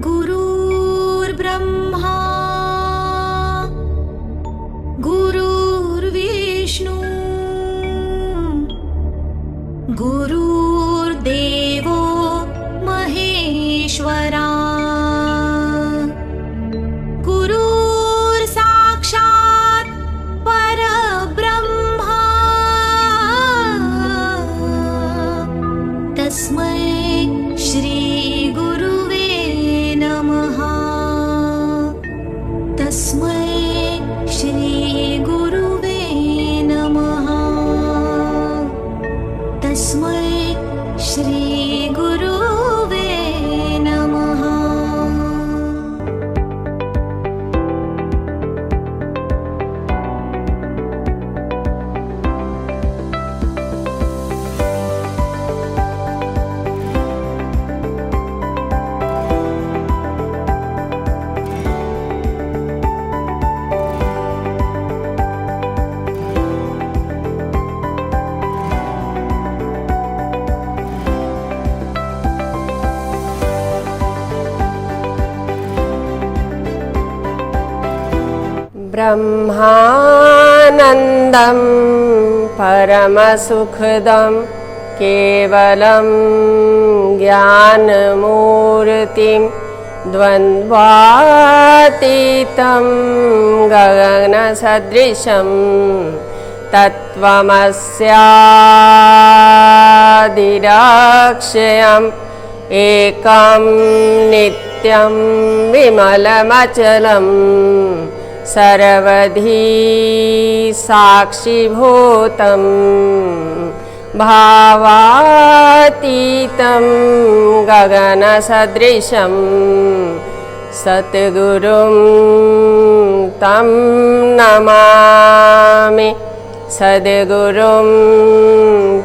गुरुर्ब्रह्मा गुरुर्विष्णु गुरुर्देवो महेश्वरा गुरुर्साक्षात् परब्रह्मा तस्मै श्री गुरुवे नमः। तस्मै श्री गुरुवे नमः। तस्मै श्री गुरुवे नमः। ब्रह्मानन्दं परमसुखदं केवलं ज्ञानमूर्तिं द्वन्द्वातीतं गगनसदृशं तत्त्वमस्यादिरक्षयम् एकं नित्यं विमलमचलम् सर्वधी साक्षिभूतं भावातीतं गगनसदृशं सद्गुरुं तं नमामि। सद्गुरुं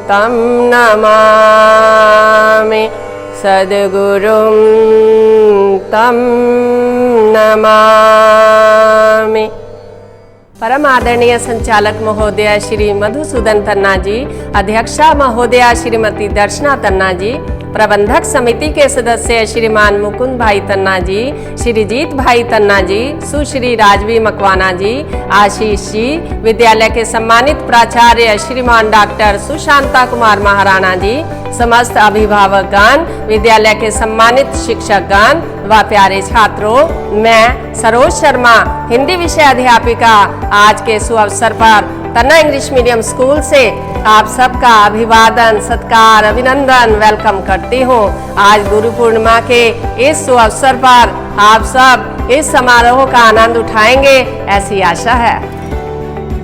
तं नमामि। सद्गुरुं तं नमामि। परम आदरणीय संचालक महोदया श्री मधुसूदन तन्ना जी, अध्यक्षा महोदया श्रीमती दर्शना तन्ना जी, प्रबंधक समिति के सदस्य श्रीमान मुकुंद भाई तन्ना जी, श्रीजीत भाई तन्ना जी, सुश्री राजवी मकवाना जी, आशीष जी, विद्यालय के सम्मानित प्राचार्य श्रीमान डॉक्टर सुशांता कुमार महाराणा जी, समस्त अभिभावकगण, विद्यालय के सम्मानित शिक्षकगण व प्यारे छात्रों, मैं सरोज शर्मा हिंदी विषय अध्यापिका आज के सुअवसर पर तन्ना इंग्लिश मीडियम स्कूल से आप सबका अभिवादन, सत्कार, अभिनंदन, वेलकम करती हूँ। आज गुरु पूर्णिमा के इस सुअवसर पर आप सब इस समारोह का आनंद उठाएंगे, ऐसी आशा है।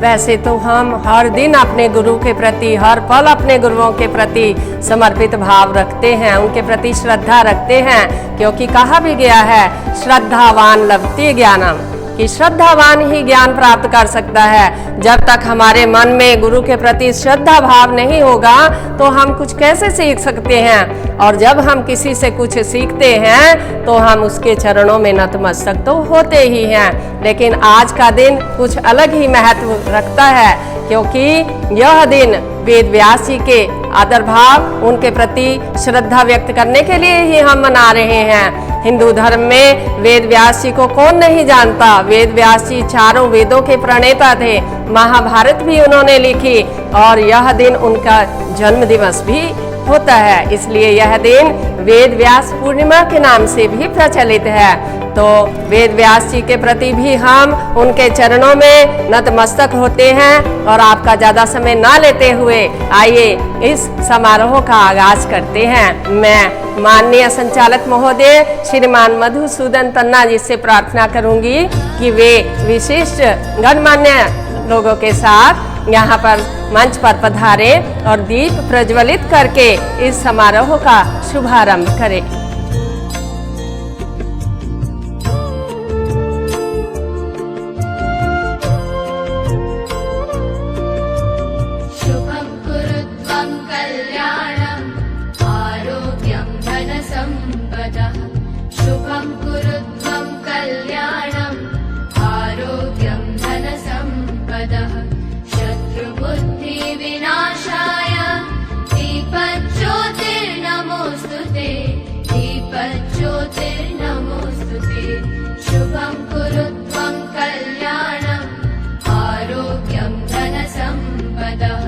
वैसे तो हम हर दिन अपने गुरु के प्रति, हर पल अपने गुरुओं के प्रति समर्पित भाव रखते हैं, उनके प्रति श्रद्धा रखते हैं, क्योंकि कहा भी गया है श्रद्धावान लभते ज्ञानम, कि श्रद्धावान ही ज्ञान प्राप्त कर सकता है। जब तक हमारे मन में गुरु के प्रति श्रद्धा भाव नहीं होगा तो हम कुछ कैसे सीख सकते हैं, और जब हम किसी से कुछ सीखते हैं तो हम उसके चरणों में नतमस्तक तो होते ही हैं। लेकिन आज का दिन कुछ अलग ही महत्व रखता है, क्योंकि यह दिन वेद व्यास जी के आदर भाव, उनके प्रति श्रद्धा व्यक्त करने के लिए ही हम मना रहे हैं। हिंदू धर्म में वेद व्यास जी को कौन नहीं जानता। वेद व्यास जी चारों वेदों के प्रणेता थे, महाभारत भी उन्होंने लिखी, और यह दिन उनका जन्म दिवस भी होता है, इसलिए यह दिन वेद व्यास पूर्णिमा के नाम से भी प्रचलित है। तो वेद व्यास जी के प्रति भी हम उनके चरणों में नतमस्तक होते हैं। और आपका ज़्यादा समय ना लेते हुए आइए इस समारोह का आगाज करते हैं। मैं माननीय संचालक महोदय श्रीमान मधुसूदन तन्ना जी से प्रार्थना करूंगी कि वे विशिष्ट गणमान्य लोगों के साथ यहाँ पर मंच पर पधारें और दीप प्रज्वलित करके इस समारोह का शुभारंभ करें। शुभं कुरुत्वं कल्याणं आरोग्यं धनसम्पदः। शुभं कुरुत्वं कल्याणं आरोग्यं धनसम्पदः। शत्रुबुद्धिविनाशाय दीपज्योतिर्नमोऽस्तुते। दीपज्योतिर्नमोऽस्तुते। शुभं कुरुत्वं कल्याणं आरोग्यं धनसम्पदः।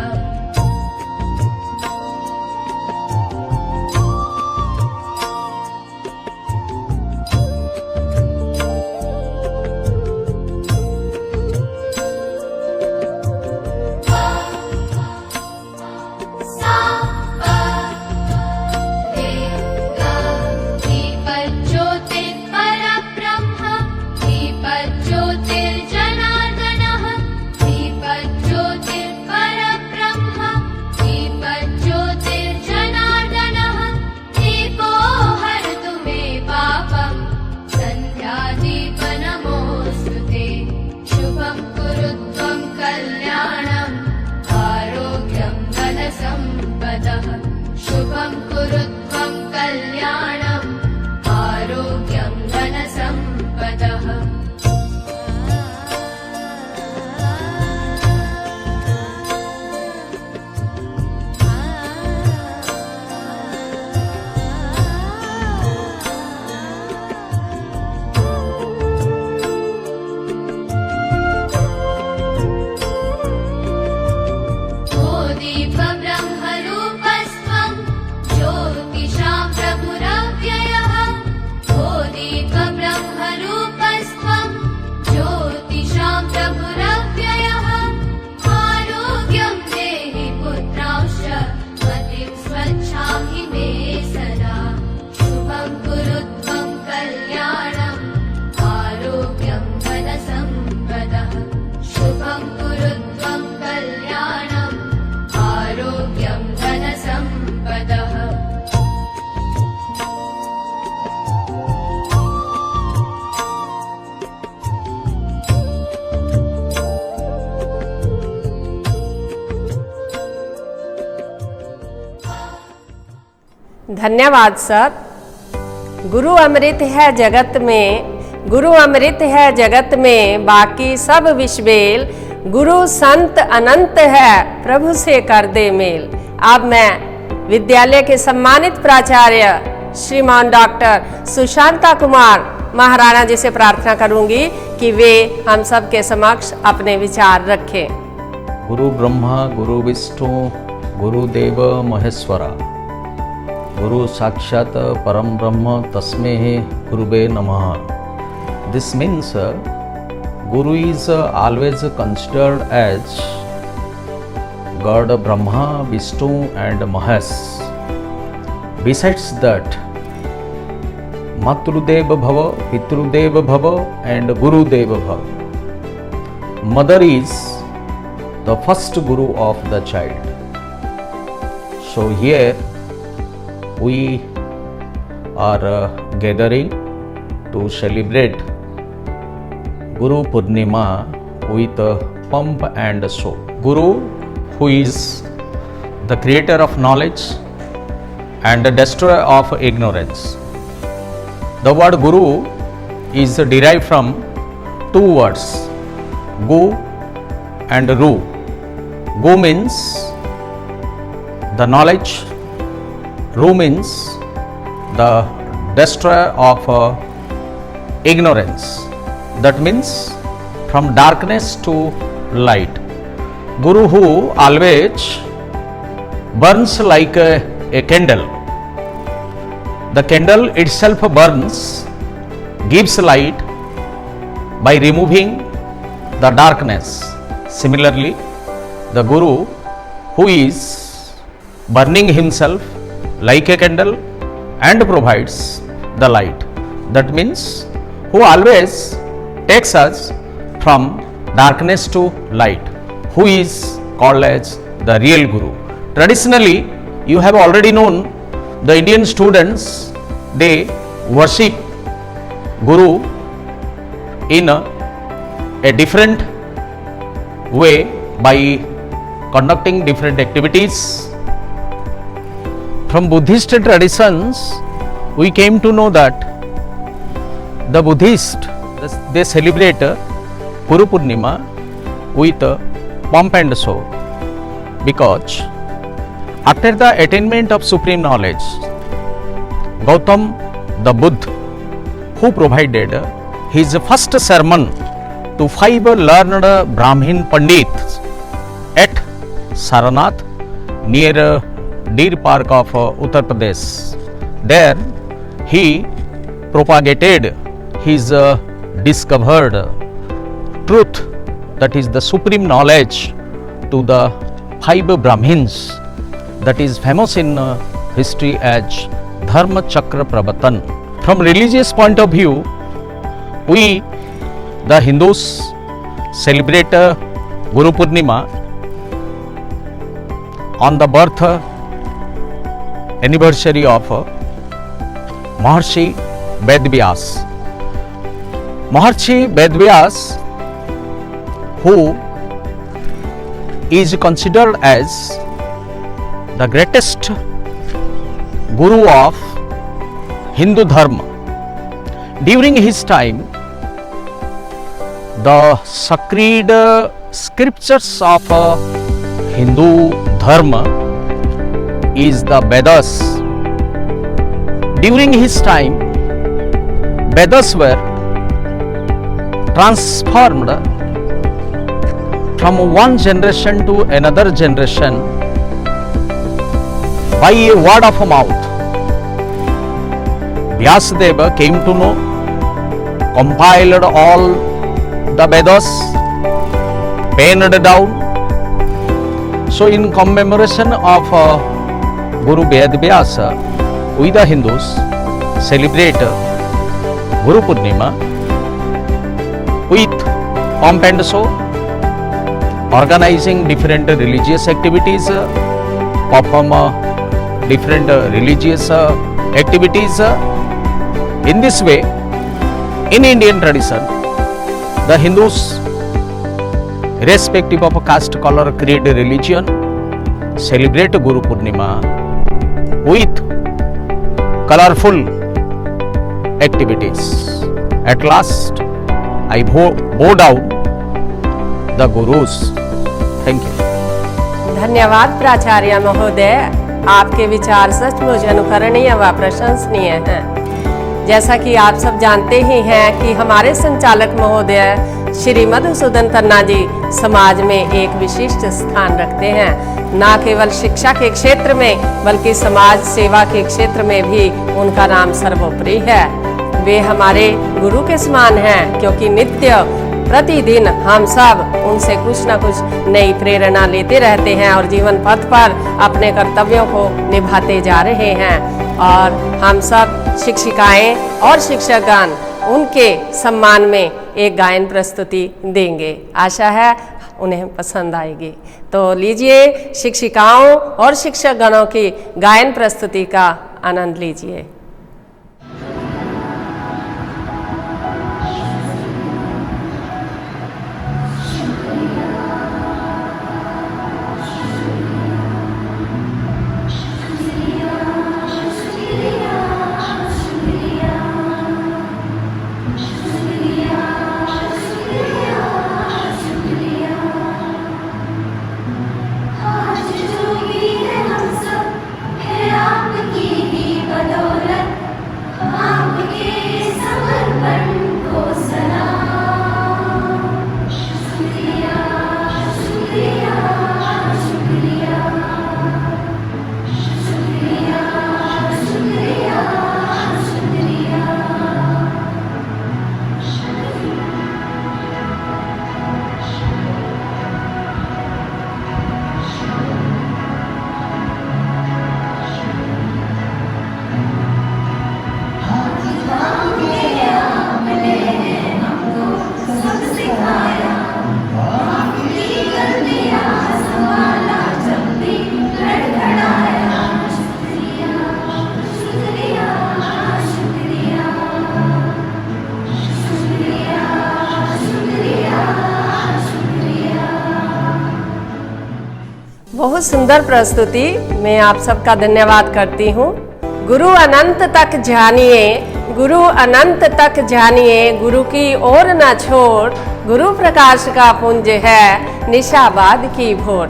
शुभं कुरुत्वं कल्याणं आरोग्यं धनसम्पदः। धन्यवाद सर। गुरु अमृत है जगत में, गुरु अमृत है जगत में, बाकी सब विश्वेल। गुरु संत अनंत है, प्रभु से कर दे मेल। अब मैं विद्यालय के सम्मानित प्राचार्य श्रीमान डॉक्टर सुशांता कुमार महाराणा जी से प्रार्थना करूंगी कि वे हम सब के समक्ष अपने विचार रखें। गुरु ब्रह्मा गुरु विष्णु गुरुदेव महेश्वरा, गुरु साक्षात परम ब्रह्म तस्मै गुरुवे नमः. This means Guru is always considered as God Brahma, Vishnu and Mahesh. Besides that, Matrudev Bhava, Pitrudev Bhava and Gurudev Bhava. Mother is the first Guru of the child. So here we are gathering to celebrate Guru Purnima with pomp and show. Guru, who is the creator of knowledge and the destroyer of ignorance. The word Guru is derived from two words, Gu and Ru. Gu means the knowledge, Ru means the destroyer of ignorance. That means from darkness to light. Guru who always burns like a candle. The candle itself burns, gives light by removing the darkness. Similarly, the Guru who is burning himself like a candle and provides the light. That means who always takes us from darkness to light. who is called as the real Guru. Traditionally, you have already known the Indian students, they worship Guru in a different way by conducting different activities. From Buddhist traditions, we came to know that the Buddhists, they celebrate Guru Purnima with pomp and show, because after the attainment of supreme knowledge, Gautam the Buddha, who provided his first sermon to 5 learned Brahmin Pandits at Saranath near Deer Park of Uttar Pradesh. There he propagated his discovered truth, that is the supreme knowledge, to the 5 Brahmins, that is famous in history as Dharma Chakra Pravattan. From religious point of view, we the Hindus celebrate Guru Purnima on the birth anniversary of Maharshi Vedvyas. Maharshi Vedvyas, who is considered as the greatest Guru of Hindu Dharma. During his time, the sacred scriptures of Hindu Dharma is the Vedas. During his time, Vedas were transformed from one generation to another generation by a word of mouth. Vyasadeva came to know, compiled all the Vedas, penned down. So in commemoration of Guru Vedvyasa, we the Hindus celebrate Guru Purnima with pomp and show, organizing different religious activities, perform different religious activities. In this way, in Indian tradition, the Hindus, irrespective of caste, color, creed, religion, celebrate Guru Purnima with colorful activities. At last, I bow down the Gurus. Thank you. धन्यवाद प्राचार्य महोदय, आपके विचार सचमुच अनुकरणीय व प्रशंसनीय हैं। जैसा कि आप सब जानते ही हैं कि हमारे संचालक महोदय श्री मधुसूदन तन्ना जी समाज में एक विशिष्ट स्थान रखते हैं। न केवल शिक्षा के क्षेत्र में बल्कि समाज सेवा के क्षेत्र में भी उनका नाम सर्वोपरि है। वे हमारे गुरु के समान हैं, क्योंकि नित्य प्रतिदिन हम सब उनसे कुछ न कुछ नई प्रेरणा लेते रहते हैं और जीवन पथ पर अपने कर्तव्यों को निभाते जा रहे हैं। और हम सब शिक्षिकाएं और शिक्षकगण उनके सम्मान में एक गायन प्रस्तुति देंगे। आशा है उन्हें पसंद आएगी। तो लीजिए शिक्षिकाओं और शिक्षकगणों की गायन प्रस्तुति का आनंद लीजिए। आपकी ही बदौलत सुंदर प्रस्तुति में आप सबका धन्यवाद करती हूँ। गुरु अनंत तक जानिए, गुरु अनंत तक जानिए, गुरु की ओर न छोड़, गुरु प्रकाश का पुंज है निशाबाद की भोर।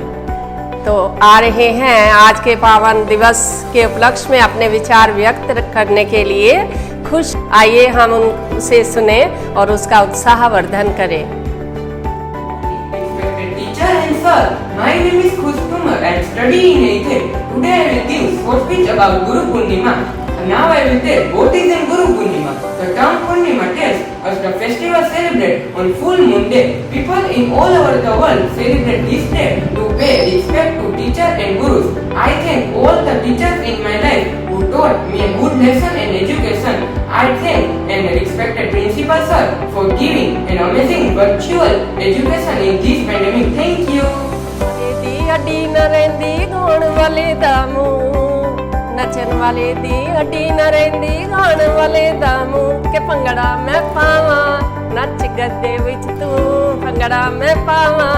तो आ रहे हैं आज के पावन दिवस के उपलक्ष्य में अपने विचार व्यक्त करने के लिए खुश। आइए हम उनसे सुने और उसका उत्साहवर्धन करें। Teacher and sir, my name is Khush Tumar and study in 8th. Today I will give short speech about Guru Purnima. Now I will tell what is in Guru Purnima. The term Purnima tells us the festival celebrated on full moon day. People in all over the world celebrate this day to pay respect to teachers and gurus. I thank all the teachers in my life who taught me a good lesson and education. I thank and respected principal sir for giving an amazing virtual education in this pandemic. Thank you. अड्डी न रहंदी गाण वाले दा मूंह, नचन वाले दी अड्डी न रहंदी गाण वाले दा मूंह, के भंगड़ा मैं पावा नच गद्दे विच तू, भंगड़ा मैं पावा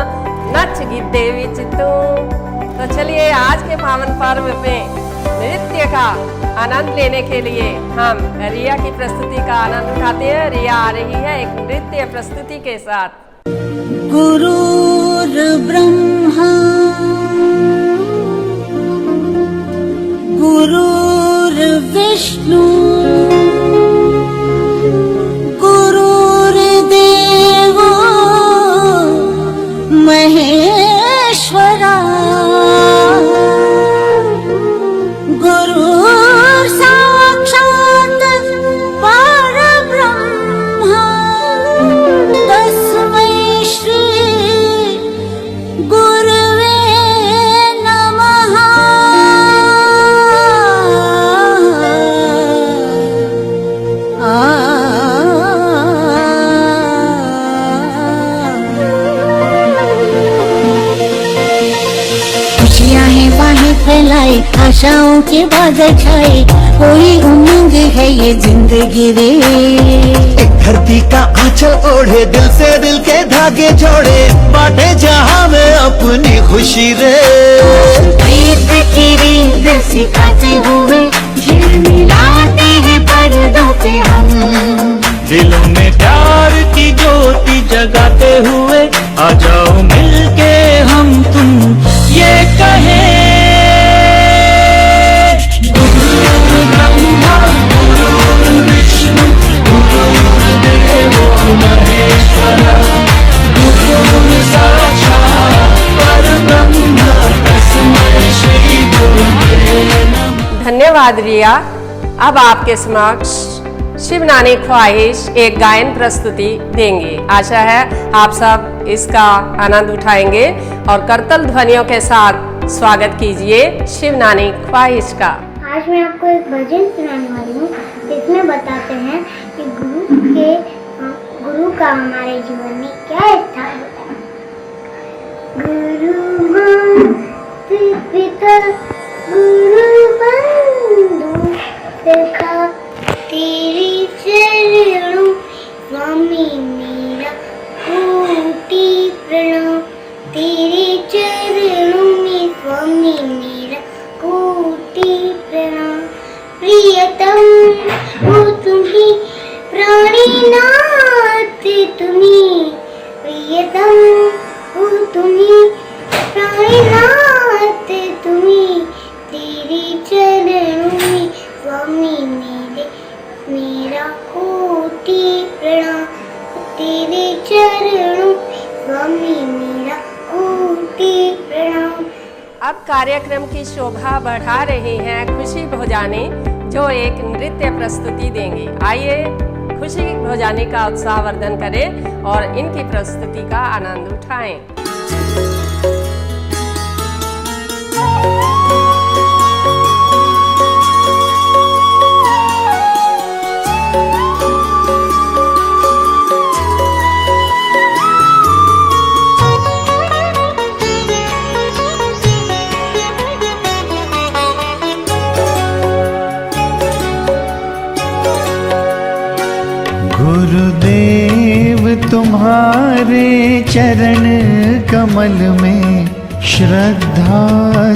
नच गिद्दे विच तू। तो चलिए आज के पावन पर्व में नृत्य का आनंद लेने के लिए हम रिया की प्रस्तुति का आनंद उठाते हैं। रिया आ रही है एक नृत्य प्रस्तुति के साथ। गुरुर् ब्रह्मा गुरुर्विष्णु गुरुर्देवो महेश्वरा गुरुर् साक्षात् परब्रह्मा तस्मै श्री गुरुवे नमः। खुशियाँ हैं बाहें फैलाई, आशाओं के बादल छाए, कोई उमंग है ये जिंदगी रे। एक धरती का आंचल ओढ़े, दिल से दिल के धागे जोड़े, बांटे जहां में अपनी खुशी रे। प्रीत की रीत सिखाते हुए झिलमिलाते हैं पर्दों पे हम, दिलों में प्यार की ज्योति जगाते हुए आ जाओ मिलके हम तुम ये कहें। गुरु ब्रह्मा गुरु विष्णु गुरुर्देवो महेश्वरा गुरु साक्षात् परब्रह्म तस्मै श्री गुरुवे नमः। धन्यवाद रिया। अब आपके समक्ष शिवनानी ख्वाहिश एक गायन प्रस्तुति देंगे। आशा है आप सब इसका आनंद उठाएंगे और करतल ध्वनियों के साथ स्वागत कीजिए शिवनानी ख्वाहिश का। आज मैं आपको एक भजन सुनाने वाली हूँ जिसमें बताते हैं कि गुरु का हमारे जीवन में क्या स्थान होता है। गुरु माता पिता गुरु बंधु सखा, तेरे चरणों स्वामी मेरा कोटि प्रणाम, तेरे चरणों में स्वामी मेरा कोटि प्रणाम। प्रियतम हो तुम्ही प्राणीनाथ तुम्ही, प्रियतम हो तुम्ही प्राणीनाथ तुम्ही, तेरे चरणों में स्वामी मेरा कोटि प्रणाम, तेरे चरणों स्वामी मेरा कोटि प्रणाम। अब कार्यक्रम की शोभा बढ़ा रही हैं खुशी भोजानी जो एक नृत्य प्रस्तुति देंगी। आइए खुशी भोजानी का उत्साहवर्धन करें और इनकी प्रस्तुति का आनंद उठाएं। गुरुदेव तुम्हारे चरण कमल में श्रद्धा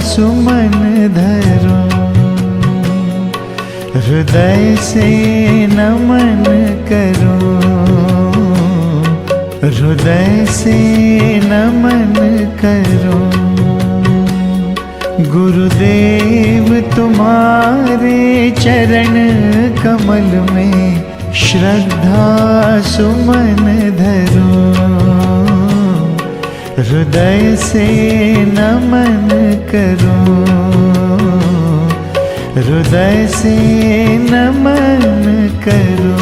सुमन धरो, हृदय से नमन करो, हृदय से नमन करो। गुरुदेव तुम्हारे चरण कमल में श्रद्धा सुमन धरो, हृदय से नमन करो, हृदय से नमन करो।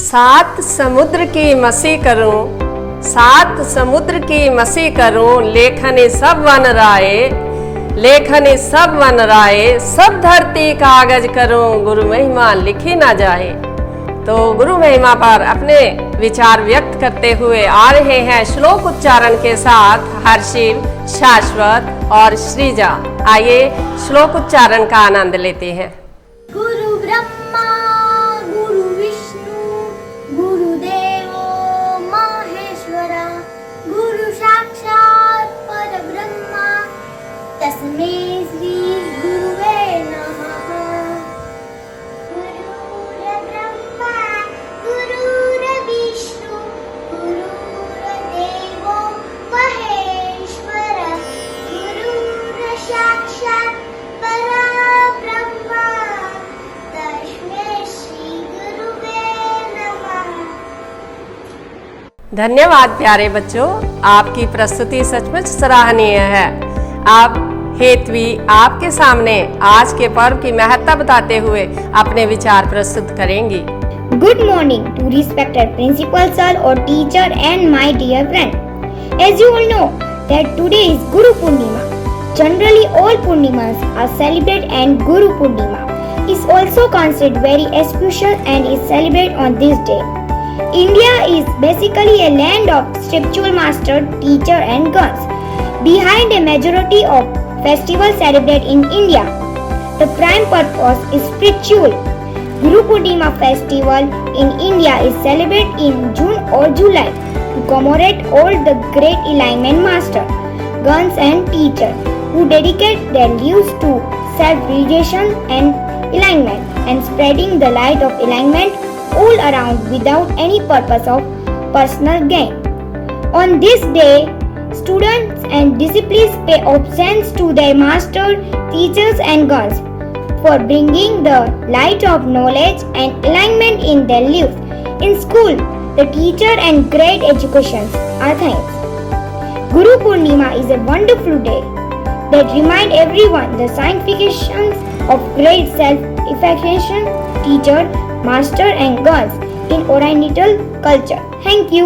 सात समुद्र की मसी करूं, सात समुद्र की मसी करूं, लेखनी सब वन राय, लेखनी सब वन राय, सब धरती कागज करूं, गुरु महिमा लिखी ना जाए। तो गुरु महिमा पर अपने विचार व्यक्त करते हुए आ रहे हैं श्लोक उच्चारण के साथ हर्षिल, शाश्वत और श्रीजा। आइए श्लोक उच्चारण का आनंद लेते हैं। गुरु ब्रह्मा गुरु विष्णु गुरुदेवो महेश्वरा, गुरु साक्षात् परब्रह्मा तस्मै श्री गुरुवे नमः। गुरुर्ब्रह्मा गुरुर्विष्णु गुरुर्देवो महेश्वरा, गुरुर्साक्षात् परब्रह्मा तस्मै श्री गुरुवे नमः। धन्यवाद प्यारे बच्चों, आपकी प्रस्तुति सचमुच सराहनीय है। आप हेतवी आपके सामने आज के पर्व की महत्ता बताते हुए अपने विचार प्रस्तुत करेंगी। Good morning to respected principal sir or teacher and my dear friend. As you all know that today is Guru Purnima. Generally all Purnimas are celebrated and Guru Purnima is also considered very special and is celebrated on this day. India is basically a land of spiritual master, teacher and guns. Behind a majority of festivals celebrated in India, the prime purpose is spiritual. Guru Purnima festival in India is celebrated in June or July to commemorate all the great enlightenment masters, guns and teachers who dedicate their lives to self-realization and enlightenment and spreading the light of enlightenment all around without any purpose of personal gain. On this day, students and disciples pay obeisance to their masters, teachers and guns for bringing the light of knowledge and enlightenment in their lives. In school, the teacher and great education are thanks. Guru Purnima is a wonderful day that remind everyone the significations of great self-effactation, teacher, master and guns in Oriental culture. Thank you.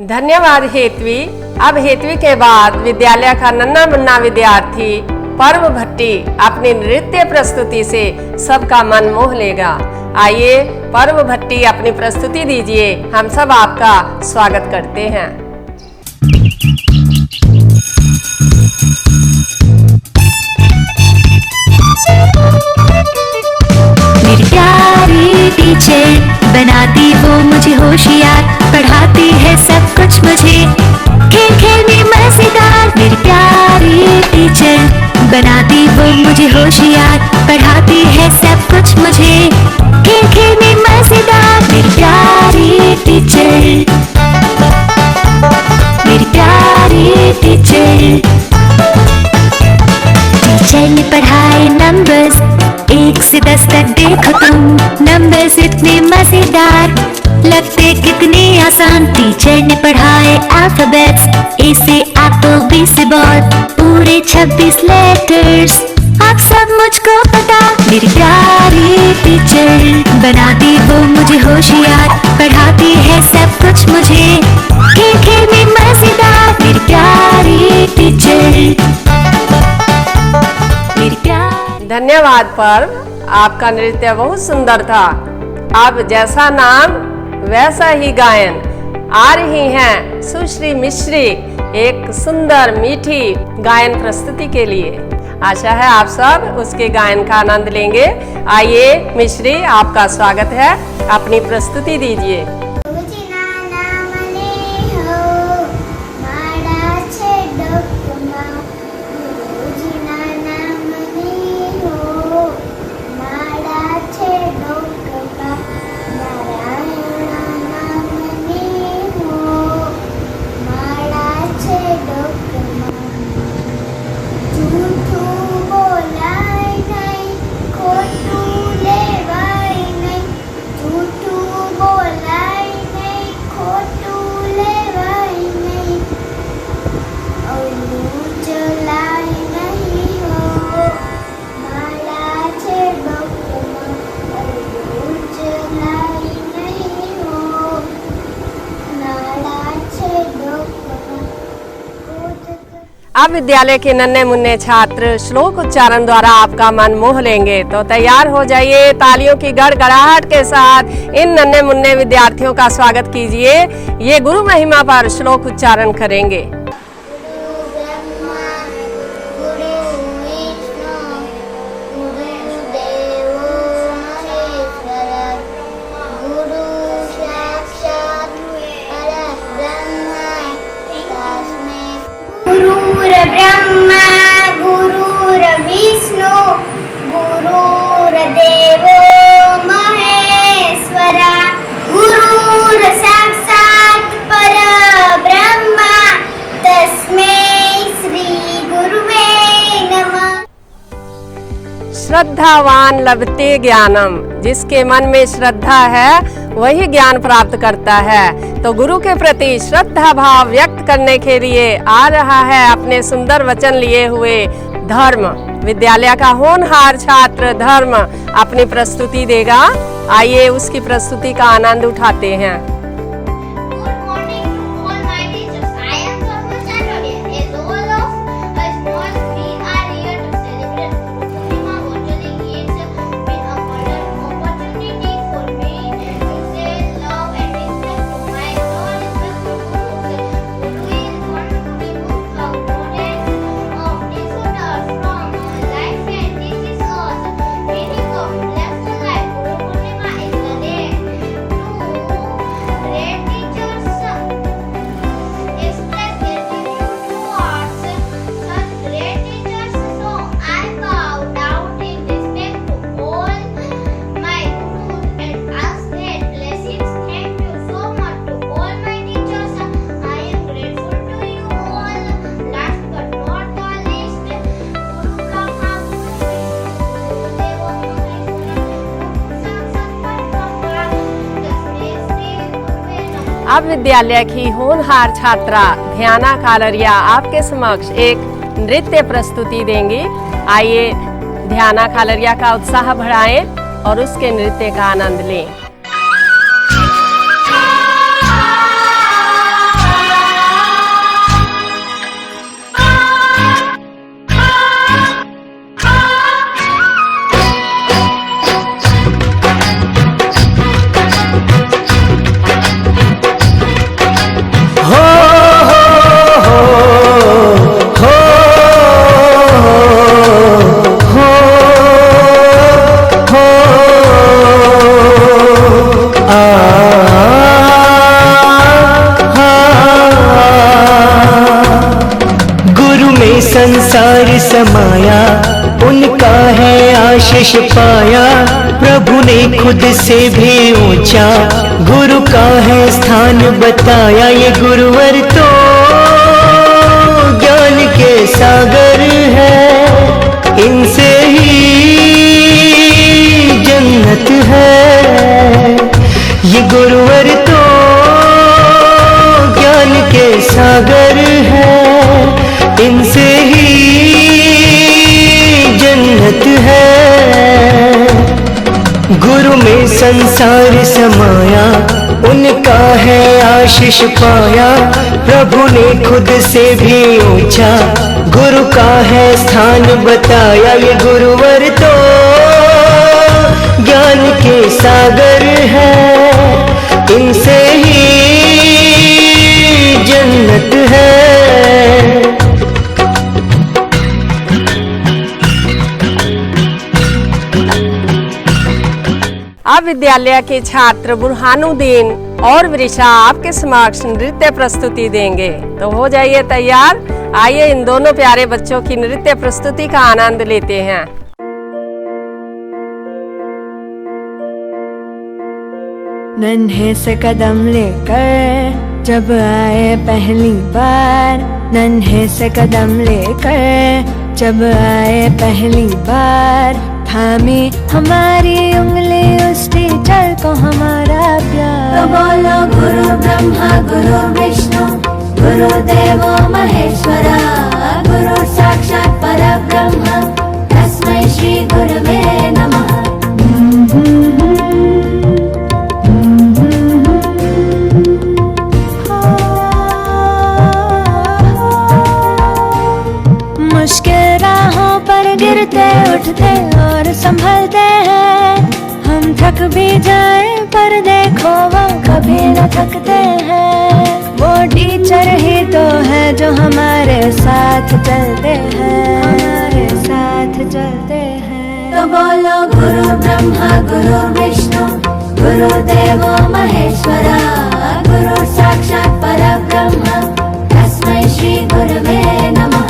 धन्यवाद हेतवी। अब हेतवी के बाद विद्यालय का नन्हा मुन्ना विद्यार्थी पर्व भट्टी अपनी नृत्य प्रस्तुति से सबका मन मोह लेगा। आइए पर्व भट्टी अपनी प्रस्तुति दीजिए, हम सब आपका स्वागत करते हैं। मेरी प्यारी टीचर बनाती वो मुझे होशियार, पढ़ाती है सब कुछ मुझे खेल खेल में मजेदार। मेरी प्यारी टीचर बनाती वो मुझे होशियार, पढ़ाती है सब कुछ मुझे खेल खेल में मजेदार। मेरी प्यारी टीचर, मेरी प्यारी टीचर, टीचर ने पढ़ाए नंबर्स 1 से 10 तक, देखो तुम नंबर्स इतने मजेदार लगते कितने आसान। टीचर ने पढ़ाए अल्फाबेट्स A से एप्पल, B से बॉल, पूरे 26 लेटर्स आप सब मुझको पता। मेरी प्यारी टीचर बनाती वो मुझे होशियार, पढ़ाती है सब कुछ मुझे खेल खेल में मजेदार। मेरी प्यारी टीचर, मेरी प्यारी। धन्यवाद पर्व, आपका नृत्य बहुत सुंदर था। अब जैसा नाम वैसा ही गायन। आ रही हैं सुश्री मिश्री एक सुंदर मीठी गायन प्रस्तुति के लिए। आशा है आप सब उसके गायन का आनंद लेंगे। आइए मिश्री, आपका स्वागत है, अपनी प्रस्तुति दीजिए। अब विद्यालय के नन्हे मुन्ने छात्र श्लोक उच्चारण द्वारा आपका मन मोह लेंगे, तो तैयार हो जाइए। तालियों की गड़गड़ाहट के साथ इन नन्हे मुन्ने विद्यार्थियों का स्वागत कीजिए। ये गुरु महिमा पर श्लोक उच्चारण करेंगे। ब्रह्मा गुरुर्विष्णु गुरुर्देवो महेश्वरा गुरुर्साक्षात् परब्रह्म तस्मै श्री गुरुवे नमः। श्रद्धावान लभते ज्ञानम, जिसके मन में श्रद्धा है वही ज्ञान प्राप्त करता है। तो गुरु के प्रति श्रद्धा भाव व्यक्त करने के लिए आ रहा है अपने सुंदर वचन लिए हुए धर्म। विद्यालय का होनहार छात्र धर्म अपनी प्रस्तुति देगा। आइए उसकी प्रस्तुति का आनंद उठाते हैं। अब विद्यालय की होनहार छात्रा ध्याना कालरिया आपके समक्ष एक नृत्य प्रस्तुति देंगी। आइए ध्याना कालरिया का उत्साह बढ़ाएं और उसके नृत्य का आनंद लें। संसार समाया उनका है आशीष पाया, प्रभु ने खुद से भी ऊंचा गुरु का है स्थान बताया। ये गुरुवर तो ज्ञान के सागर है, इनसे ही जन्नत है। ये गुरुवर तो ज्ञान के सागर है, इनसे ही जन्नत है। गुरु में संसार समाया उनका है आशीष पाया, प्रभु ने खुद से भी ऊंचा गुरु का है स्थान बताया। ये गुरुवर तो ज्ञान के सागर है, इनसे ही जन्नत है। अब विद्यालय के छात्र बुरहानुद्दीन और वृषा आपके समक्ष नृत्य प्रस्तुति देंगे, तो हो जाइए तैयार। आइए इन दोनों प्यारे बच्चों की नृत्य प्रस्तुति का आनंद लेते हैं। नन्हे से कदम लेकर जब आए पहली बार, नन्हे से कदम लेकर जब आए पहली बार, थामी हमारी उंगली उस टीचर को हमारा प्यार। तो बोलो गुरु ब्रह्मा गुरु विष्णु गुरुदेवो महेश्वरा, गुरु साक्षात् परब्रह्म तस्मै श्री गुरवे नमः। मुश्किल राहों पर गिरते उठते और संभलते हैं, हम थक भी जाए पर देखो वो कभी न थकते हैं। वो टीचर ही तो है जो हमारे साथ चलते हैं, हमारे साथ चलते हैं। तो बोलो गुरु ब्रह्मा गुरु विष्णु गुरुदेवो महेश्वरा, गुरु साक्षात् परब्रह्म तस्मै श्री गुरवे नमः।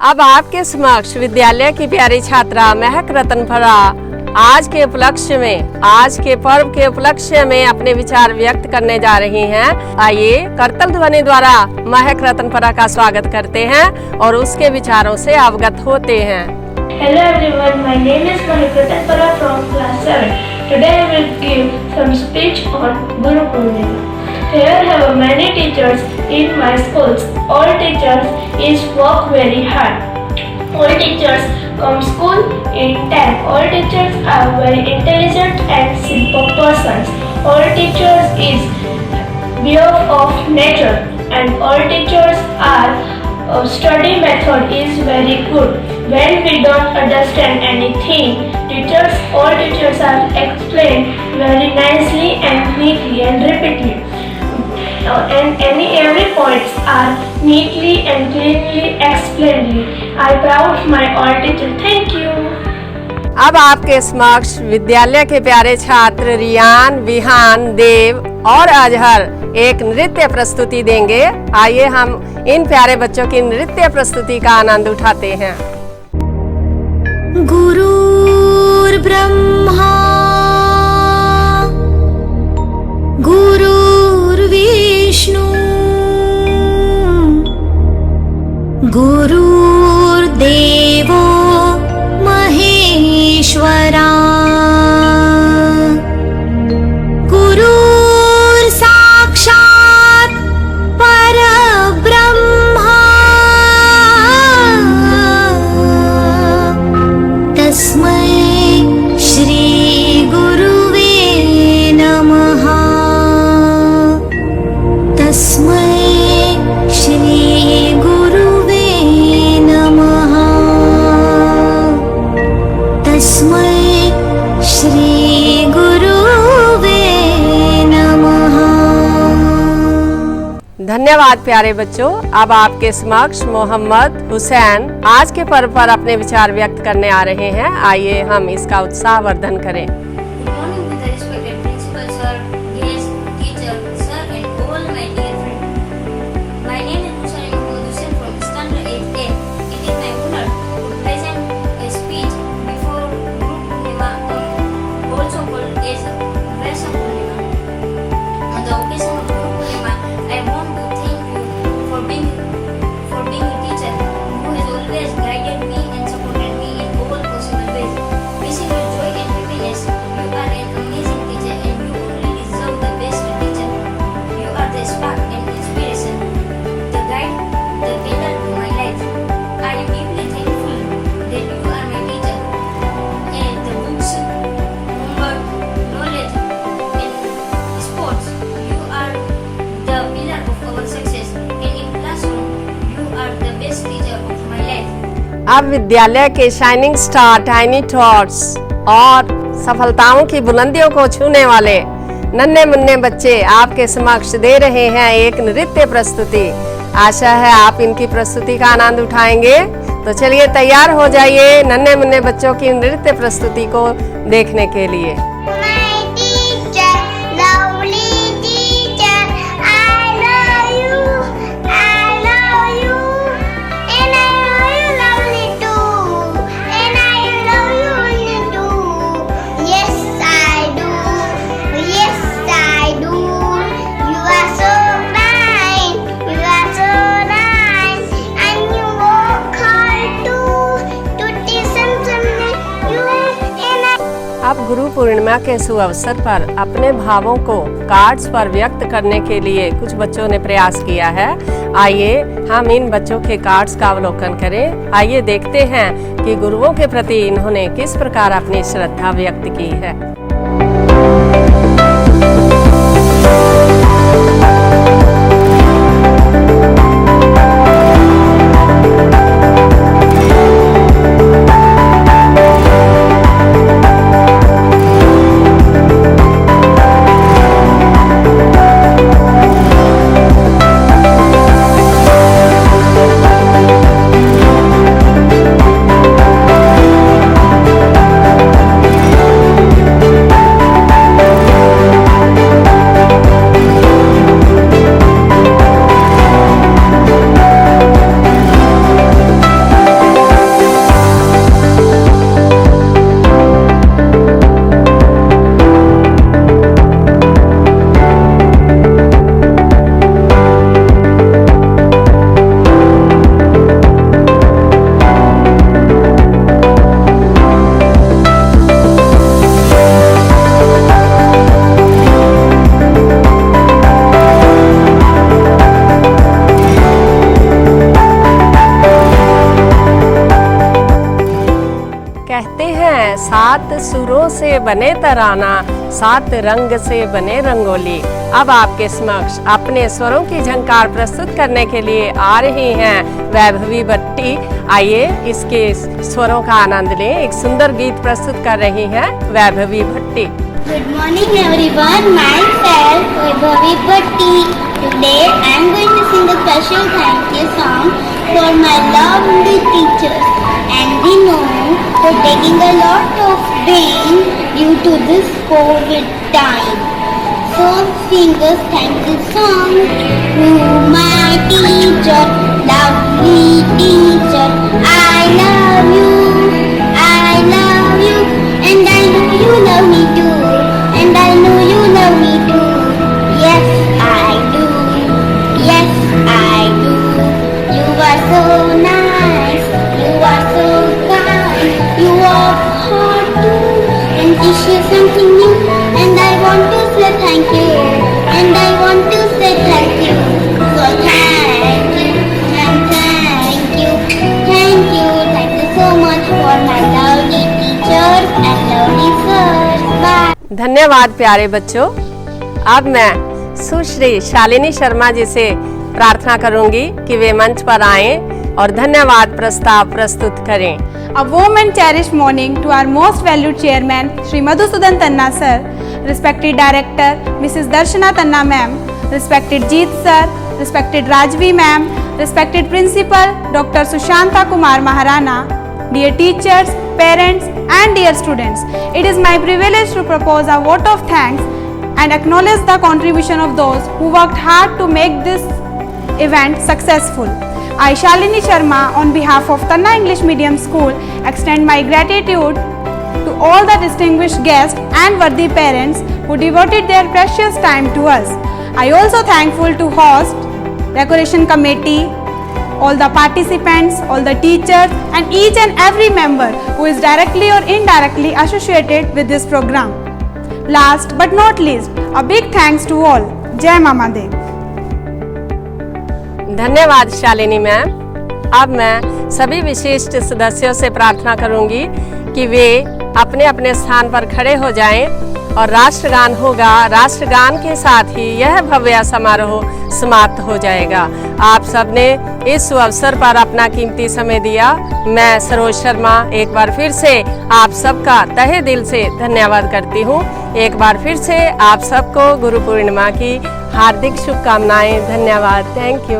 अब आपके समक्ष विद्यालय की प्यारी छात्रा महक रतनफरा आज के उपलक्ष्य में, आज के पर्व के उपलक्ष्य में अपने विचार व्यक्त करने जा रही हैं। आइए करतल ध्वनि द्वारा महक रतनफरा का स्वागत करते हैं और उसके विचारों से अवगत होते हैं। Hello everyone, my name is Mahek Ratanpara from class 7. Today I will give some speech on Guru Purnima. Here have many teachers in my schools. All teachers is work very hard. All teachers come school in time. All teachers are very intelligent and simple persons. All teachers is behalf of nature, and all teachers are study method is very good. When we don't understand anything, all teachers are explained very nicely and neatly and repeatedly. And every points are neatly and cleanly explained. I proud my all teacher. Thank you. अब आपके समक्ष विद्यालय के प्यारे छात्र रियान, विहान, देव और अजहर एक नृत्य प्रस्तुति देंगे। आइए हम इन प्यारे बच्चों की नृत्य प्रस्तुति का आनंद उठाते हैं। गुरुर्ब्रह्मा गुरुर्विष्णु गुरुर्देवो महेश्वरा, गुरुर्साक्षात् परब्रह्मा तस्मै श्री गुरुवे नमः। तस्मै श्री गुरुवे नमः। तस्मै श्री गुरुवे नमः। धन्यवाद प्यारे बच्चों। अब आपके समक्ष मोहम्मद हुसैन आज के पर्व पर अपने विचार व्यक्त करने आ रहे हैं। आइए हम इसका उत्साहवर्धन करें। अब विद्यालय के शाइनिंग स्टार, टाइनी टॉट्स और सफलताओं की बुलंदियों को छूने वाले नन्हे मुन्ने बच्चे आपके समक्ष दे रहे हैं एक नृत्य प्रस्तुति। आशा है आप इनकी प्रस्तुति का आनंद उठाएंगे। तो चलिए तैयार हो जाइए नन्हे मुन्ने बच्चों की नृत्य प्रस्तुति को देखने के लिए। अब गुरु पूर्णिमा के शुभ अवसर पर अपने भावों को कार्ड्स पर व्यक्त करने के लिए कुछ बच्चों ने प्रयास किया है। आइए हम इन बच्चों के कार्ड्स का अवलोकन करें। आइए देखते हैं कि गुरुओं के प्रति इन्होंने किस प्रकार अपनी श्रद्धा व्यक्त की है। कहते हैं 7 सुरों से बने तराना, 7 रंग से बने रंगोली। अब आपके समक्ष अपने स्वरों की झंकार प्रस्तुत करने के लिए आ रही हैं वैभवी भट्टी। आइए इसके स्वरों का आनंद लें। एक सुंदर गीत प्रस्तुत कर रही हैं वैभवी भट्टी। Good morning everyone, myself Vaibhavi Bhatti. Today I am going to sing a special thank you song for my lovely teachers, and we know for taking a lot of pain due to this COVID time. So sing a thank you song to my teacher, lovely teacher. I love you, and I know you love me too, and I know you love me too. Yes, I do. Yes, I do. You are so nice. You are so kind. You work hard too, and teach you something new. And I want to say thank you. And I want to say thank you. So thank you, and thank you, thank you. Thank you so much for my lovely teachers and lovely sirs. Bye. धन्यवाद प्यारे बच्चों। अब मैं सुश्री शालिनी शर्मा जी से प्रार्थना करूंगी कि वे मंच पर आएं और धन्यवाद प्रस्ताव प्रस्तुत करें। A warm and cherished morning to our most valued chairman, Shri Madhusudan Tanna sir, respected director, Mrs. Darshana Tanna ma'am, respected Jeet sir, respected Rajvi ma'am, respected principal, Dr. Sushanta Kumar Maharana, dear teachers, parents and dear students. It is my privilege to propose a vote of thanks and acknowledge the contribution of those who worked hard to make this event successful. I, Shalini Sharma, on behalf of Tanna English Medium School, extend my gratitude to all the distinguished guests and worthy parents who devoted their precious time to us. I also thankful to host, decoration committee, all the participants, all the teachers and each and every member who is directly or indirectly associated with this program. Last but not least, a big thanks to all. Jai Mama Dev. धन्यवाद Shalini ma'am. अब मैं सभी विशिष्ट सदस्यों से प्रार्थना करूंगी कि वे अपने अपने स्थान पर खड़े हो जाएं और राष्ट्रगान होगा। राष्ट्रगान के साथ ही यह भव्य समारोह समाप्त हो जाएगा। आप सबने इस अवसर पर अपना कीमती समय दिया। मैं सरोज शर्मा एक बार फिर से आप सबका तहे दिल से धन्यवाद करती हूँ। एक बार फिर से आप सबको गुरु पूर्णिमा की हार्दिक शुभकामनाएं। धन्यवाद। Thank you.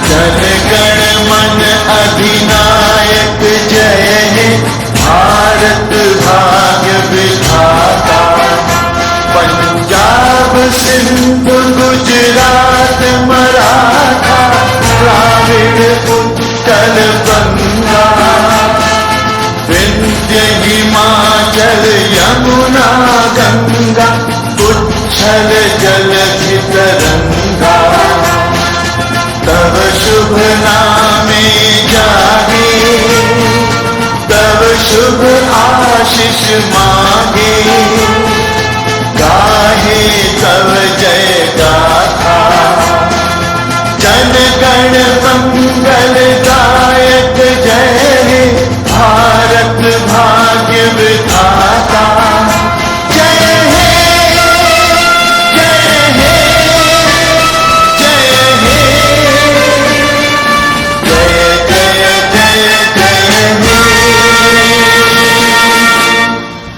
जन गण मन अधिनायक जय हे भारत भाग्य विधाता। पंजाब सिंध गुजरात मराठा द्राविड़ उत्कल बंगा। विंध्य हिमाचल यमुना गंगा उच्छल जलधि तरंगा। तव शुभ नामे